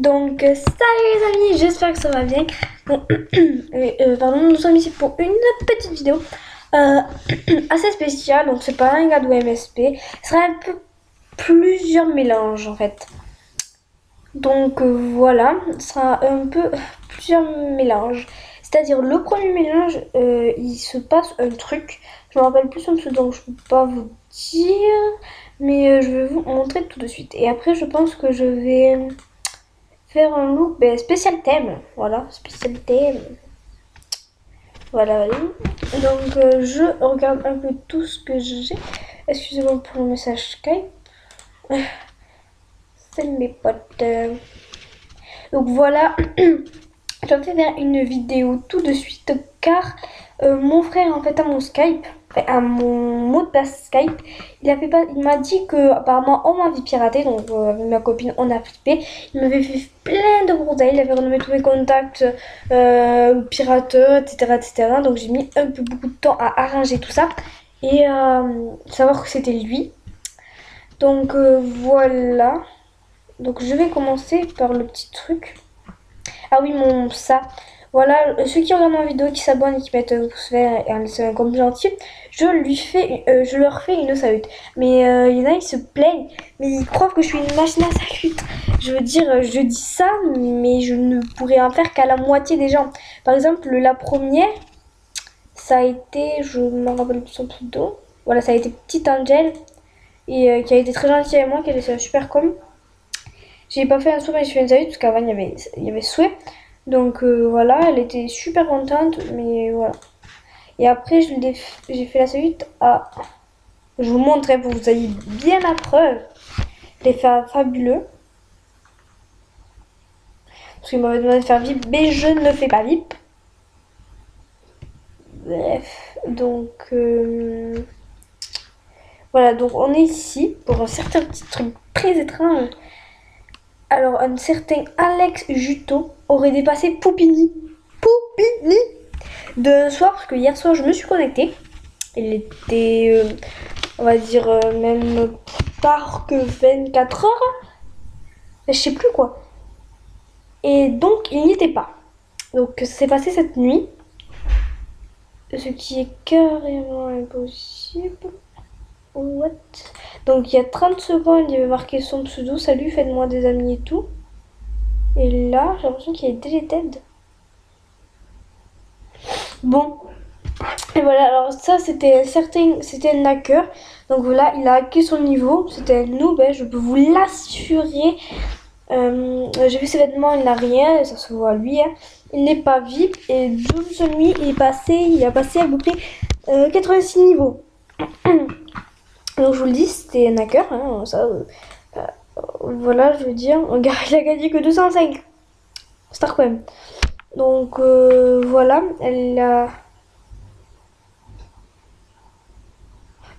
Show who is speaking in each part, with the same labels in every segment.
Speaker 1: Salut les amis, j'espère que ça va bien. Bon, pardon, nous sommes ici pour une petite vidéo euh, assez spéciale. Donc c'est pas un gars de MSP, ce sera un peu plusieurs mélanges en fait. Voilà, ce sera un peu plusieurs mélanges. C'est-à-dire le premier mélange, il se passe un truc. Je me rappelle plus son pseudo, donc je peux pas vous dire, mais je vais vous montrer tout de suite. Et après, je pense que je vais faire un look spécial thème. Voilà, spécial thème. Voilà, je regarde un peu tout ce que j'ai. Excusez-moi pour le message Skype. C'est mes potes. Donc voilà, je vais faire une vidéo tout de suite car mon frère en fait à mon Skype, enfin, à mon mot de passe Skype, il m'a dit que apparemment on m'avait piraté, donc avec ma copine on a flippé. Il m'avait fait plein de broutilles, il avait renommé tous mes contacts pirateurs, etc. Donc j'ai mis un peu beaucoup de temps à arranger tout ça et savoir que c'était lui. Voilà. Donc je vais commencer par le petit truc. Ah oui, mon ça. Voilà, ceux qui regardent ma vidéo, qui s'abonnent et qui mettent un pouce vert et un comme gentil, je leur fais une salute. Mais il y en a, ils se plaignent, mais ils croient que je suis une machine à salute. Je veux dire, je dis ça, mais je ne pourrais en faire qu'à la moitié des gens. Par exemple, la première, ça a été, je me rappelle plus son pseudo. Voilà, ça a été Petite Angel, et qui a été très gentille avec moi, qui a laissé un super com. J'ai pas fait un souhait, mais j'ai fait une salute parce qu'avant il y avait souhait. Voilà, elle était super contente, mais voilà. Et après, j'ai fait la salute à. Je vous montrerai pour que vous ayez bien la preuve. Je l'ai fait à Fabuleux. Parce qu'il m'avait demandé de faire VIP, mais je ne fais pas VIP. Bref, voilà, donc on est ici pour un certain petit truc très étrange. Alors, un certain Alex Juto aurait dépassé Poupini. Poupini de soir, parce que hier soir je me suis connectée. Il était, on va dire, même plus tard que 24 heures. Je sais plus quoi. Et donc il n'y était pas. Donc ça s'est passé cette nuit. Ce qui est carrément impossible. What? Donc il y a 30 secondes, il y avait marqué son pseudo. Salut, faites-moi des amis et tout. Et là, j'ai l'impression qu'il est deleted. Bon, et voilà, alors ça c'était un hacker. Donc voilà, il a hacké son niveau, c'était un noob, je peux vous l'assurer. J'ai vu ses vêtements, il n'a rien, ça se voit à lui. Il n'est pas VIP et d'une seule nuit, il a passé à peu près 86 niveaux. Donc je vous le dis, c'était un hacker, voilà, je veux dire, regarde, il a gagné que 205 Starcoin. Voilà, elle a.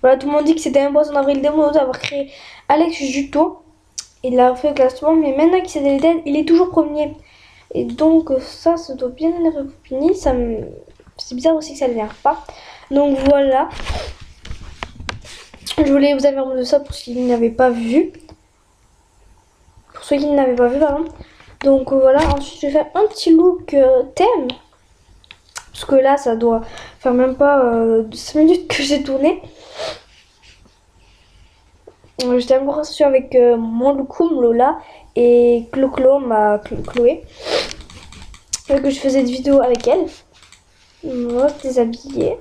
Speaker 1: Voilà, tout le monde dit que c'était un boss en avril 2012 d'avoir créé Alex Juto. Il a fait le classement, mais maintenant qu'il s'est deleted, il est toujours premier. Et donc ça doit bien énerver Poupini. C'est bizarre aussi que ça ne l'énerve pas. Donc voilà. Je voulais vous avertir de ça pour ceux qui n'avaient pas vu. Pour ceux qui n'avaient pas vu, pardon. Donc voilà, ensuite je vais faire un petit look thème. Parce que là, ça doit faire même pas 5 minutes que j'ai tourné. J'étais encore reçue avec mon Loukoum, Lola et Clo-Clo, ma Chloé. Que je faisais des vidéos avec elle. Moi, déshabillée.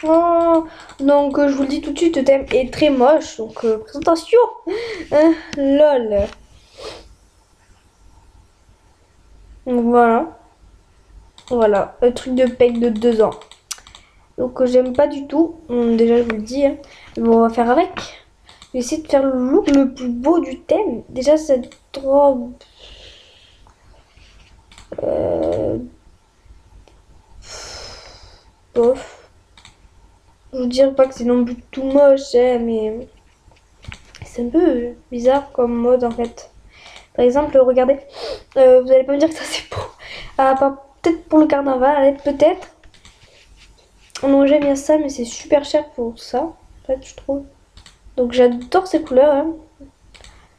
Speaker 1: Oh, donc je vous le dis tout de suite, le thème est très moche. Donc présentation. Lol. Donc voilà. Voilà, un truc de pec de 2 ans. Donc j'aime pas du tout. Déjà je vous le dis. Mais bon, on va faire avec. Je vais essayer de faire le look le plus beau du thème. Déjà cette robe. Bof. Je vous dirais pas que c'est non plus tout moche, mais c'est un peu bizarre comme mode en fait. Par exemple, regardez, vous allez pas me dire que ça c'est beau. Ah, peut-être pour le carnaval, allez, peut-être. Non, j'aime bien ça, mais c'est super cher pour ça, en fait, je trouve. Donc j'adore ces couleurs.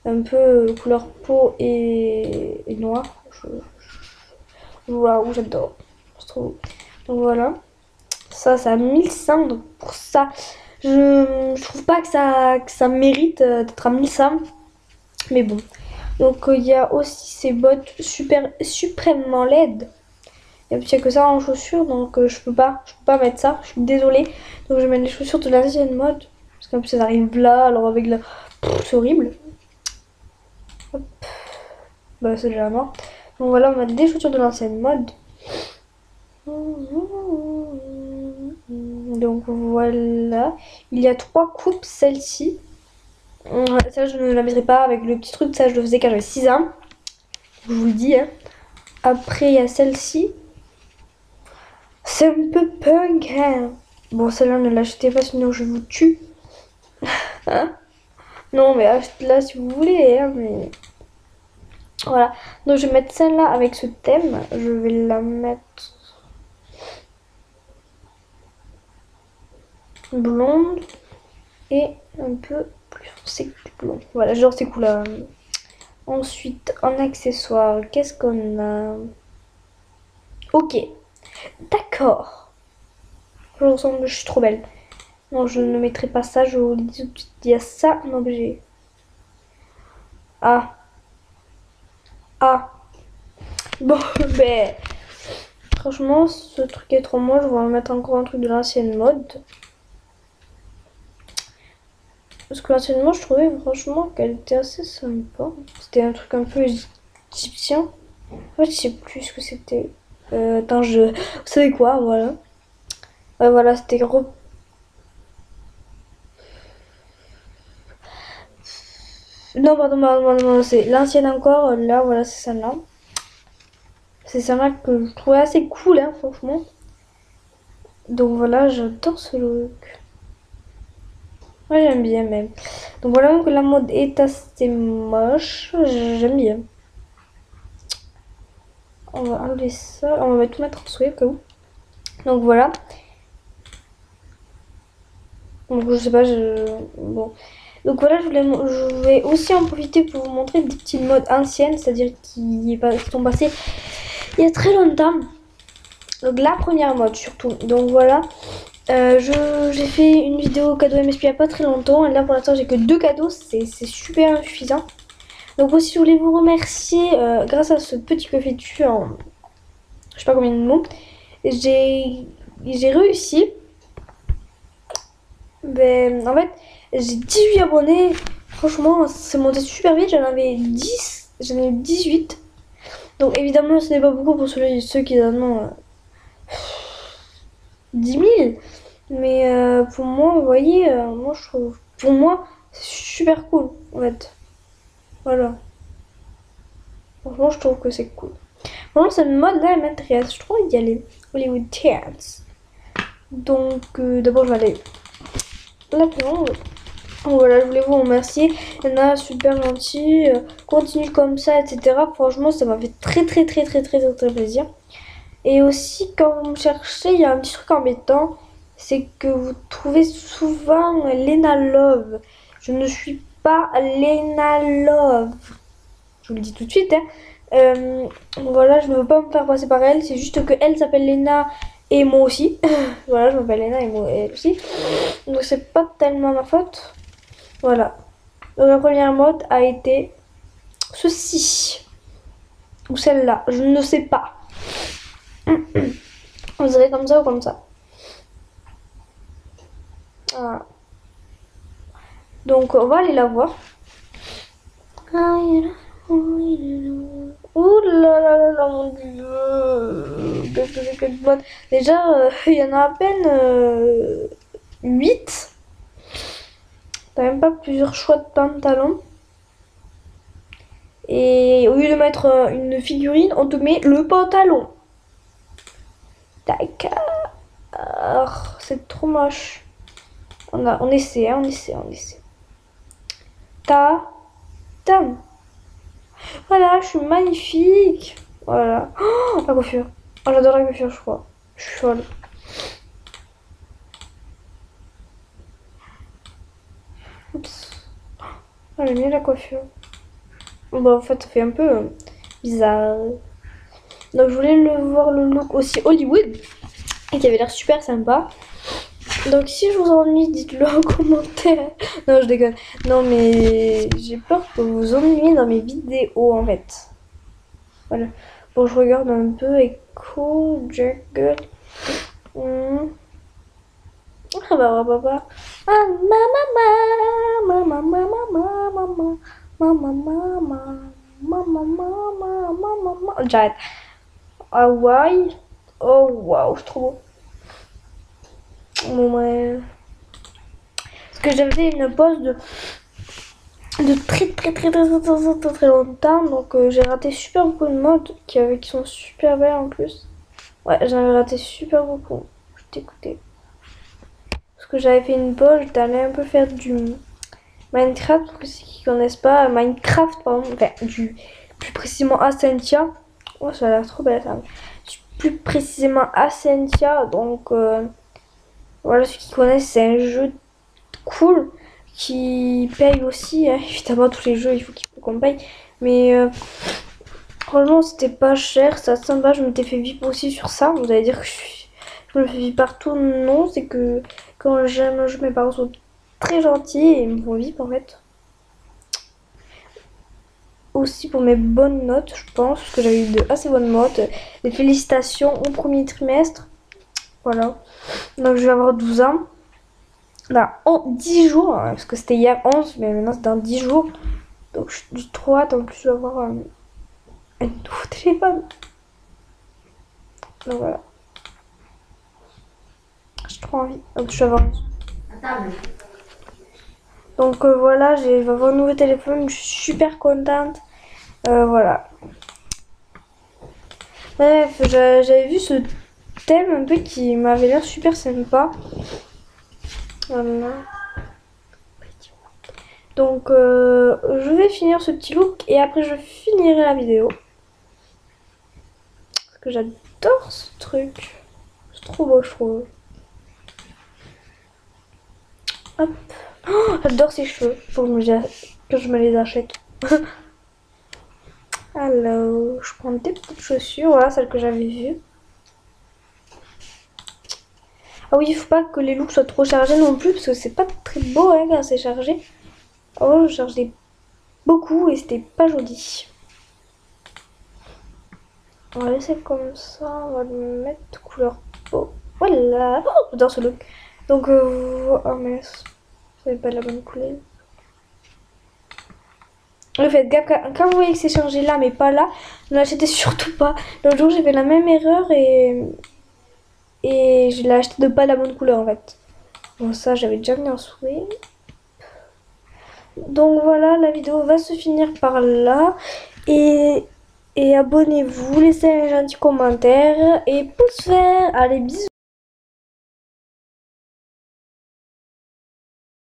Speaker 1: un peu couleur peau et noir. Waouh, j'adore. C'est trop beau. Donc voilà. Ça a 1100. Donc pour ça, je trouve pas que ça mérite d'être à 1100. Mais bon. Donc il y a aussi ces bottes suprêmement laides. Il n'y a que ça en chaussures, donc je peux pas mettre ça. Je suis désolée. Donc je mets les chaussures de l'ancienne mode. Parce qu'en plus ça arrive là, alors avec la... C'est horrible. Hop. Bah c'est déjà mort. Donc voilà, on a des chaussures de l'ancienne mode. Donc voilà. Il y a 3 coupes, celle-ci. Ça je ne la mettrai pas avec le petit truc, ça je le faisais quand j'avais 6 ans. Je vous le dis. Hein. Après il y a celle-ci. C'est un peu punk, hein. Bon, celle-là, ne l'achetez pas, sinon je vous tue. Hein? Non, mais achetez-la si vous voulez, hein, mais... Voilà. Donc, je vais mettre celle-là avec ce thème. Je vais la mettre... blonde. Et un peu plus foncé que blond. Voilà, genre ces couleurs. Ensuite, en accessoire, qu'est-ce qu'on a? Ok. D'accord. Je ressemble, je suis trop belle. Non, je ne mettrai pas ça, je vous le dis tout de suite. Il y a ça en objet. Ah. Ah. Bon, ben... Franchement, ce truc est trop moche. Je vais en mettre encore un truc de l'ancienne mode. Parce que l'ancienne mode, je trouvais franchement qu'elle était assez sympa. C'était un truc un peu égyptien. En fait, je sais plus ce que c'était. Attends, Vous savez quoi, voilà. Ouais, voilà, c'était... Non, pardon, c'est l'ancienne encore. Là, voilà, c'est celle-là. C'est celle-là que je trouvais assez cool, hein, franchement. Donc voilà, j'adore ce look. Ouais, j'aime bien même. Donc voilà, donc la mode est assez moche. J'aime bien. On va enlever ça. On va tout mettre en souhait au cas où. Donc voilà. Donc je sais pas, bon. Donc voilà, je vais aussi en profiter pour vous montrer des petites modes anciennes, c'est-à-dire qui sont passées il y a très longtemps. Donc la première mode surtout. Donc voilà. J'ai fait une vidéo cadeau MSP il n'y a pas très longtemps. Et là pour l'instant j'ai que 2 cadeaux. C'est super insuffisant. Donc aussi je voulais vous remercier grâce à ce petit coffret dessus en je sais pas combien de mots. J'ai réussi. Ben, en fait j'ai 18 abonnés. Franchement c'est monté super vite. J'en avais 10. J'en ai 18. Donc évidemment ce n'est pas beaucoup pour ceux qui en ont 10 000. Mais pour moi, vous voyez, moi je trouve, pour moi, c'est super cool en fait. Voilà. Franchement, je trouve que c'est cool. Franchement, cette mode là, elle m'intéresse. Je trouve y aller. Hollywood Dance. Donc, d'abord, je vais aller la blonde. Voilà, je voulais vous remercier. Il y en a super gentil. Continue comme ça, etc. Franchement, ça m'a fait très plaisir. Et aussi, quand vous me cherchez, il y a un petit truc embêtant. C'est que vous trouvez souvent Lena Love. Je ne suis pas Lena Love. Je vous le dis tout de suite. Hein. Voilà, je ne veux pas me faire passer par elle. C'est juste que elle s'appelle Lena et moi aussi. Voilà, je m'appelle Lena et moi elle aussi. Donc c'est pas tellement ma faute. Voilà. Donc la première mode a été ceci. Ou celle-là. Je ne sais pas. On dirait comme ça ou comme ça. Voilà. Donc on va aller la voir. Ouh là, mon dieu. Qu'est-ce que c'est que cette mode? Déjà, il y en a à peine 8. T'as même pas plusieurs choix de pantalons. Et au lieu de mettre une figurine, on te met le pantalon. D'accord. C'est trop moche. On essaie, hein, on essaie. Tam. Voilà, je suis magnifique. Voilà. Oh, la coiffure. Oh, j'adore la coiffure, je crois. Je suis folle. Oups. Oh, j'aime bien la coiffure. Bon, en fait, ça fait un peu bizarre. Donc, je voulais voir le look aussi Hollywood, et qui avait l'air super sympa. Donc, si je vous ennuie, dites-le en commentaire. Non, je déconne. Non, mais j'ai peur que vous vous ennuyiez dans mes vidéos, en fait. Voilà. Bon, je regarde un peu. Echo, Juggle. Ah bah. Ah, J'arrête. Hawaï. Oh waouh, c'est trop beau. Bon, ouais. Parce que j'avais une pause de très longtemps. Donc j'ai raté super beaucoup de modes qui sont super belles en plus. Ouais, j'avais raté super beaucoup. Je t'écoutais. Parce que j'avais fait une pause, j'allais un peu faire du Minecraft, pour ceux qui connaissent pas, Minecraft, pardon, enfin, plus précisément Ascentia. Oh, ça a l'air trop belle ça. Plus précisément Ascentia, donc voilà, ceux qui connaissent, c'est un jeu cool qui paye aussi. Hein. Évidemment, tous les jeux, il faut qu'on paye. Mais franchement, c'était pas cher, ça sympa. Je m'étais fait vip aussi sur ça. Vous allez dire que je me fais vip partout. Non, c'est que quand j'aime un jeu, mes parents sont très gentils et ils me font vip en fait. Aussi pour mes bonnes notes, je pense, parce que j'ai eu de assez bonnes notes. Des félicitations au premier trimestre. Voilà. Donc je vais avoir 12 ans. Là, en 10 jours, hein, parce que c'était hier 11, mais maintenant c'est dans 10 jours. Donc je suis trop hâte, en plus je vais avoir un nouveau téléphone. Donc voilà. J'ai trop envie. Donc je vais avoir Donc voilà, je vais avoir un nouveau téléphone, je suis super contente. Voilà. Bref, j'avais vu ce thème un peu qui m'avait l'air super sympa. Voilà. Donc je vais finir ce petit look et après je finirai la vidéo. Parce que j'adore ce truc. C'est trop beau, je trouve. Hop. Oh, j'adore ces cheveux. Faut que je me les achète. Alors, je prends des petites chaussures. Voilà, celles que j'avais vues. Ah oui, il faut pas que les looks soient trop chargés non plus. Parce que c'est pas très beau hein, quand c'est chargé. Oh, je chargeais beaucoup et c'était pas joli. On va laisser comme ça. On va le mettre couleur peau. Voilà. Oh, j'adore ce look. Donc, oh mince. C'est pas la bonne couleur. Faites gaffe, quand vous voyez que c'est changé là mais pas là, ne l'achetez surtout pas. L'autre jour j'ai fait la même erreur et je l'ai acheté de pas la bonne couleur en fait. Bon ça j'avais déjà mis en souhait. Donc voilà, la vidéo va se finir par là. Et abonnez-vous, laissez un gentil commentaire et pouce vert. Allez bisous.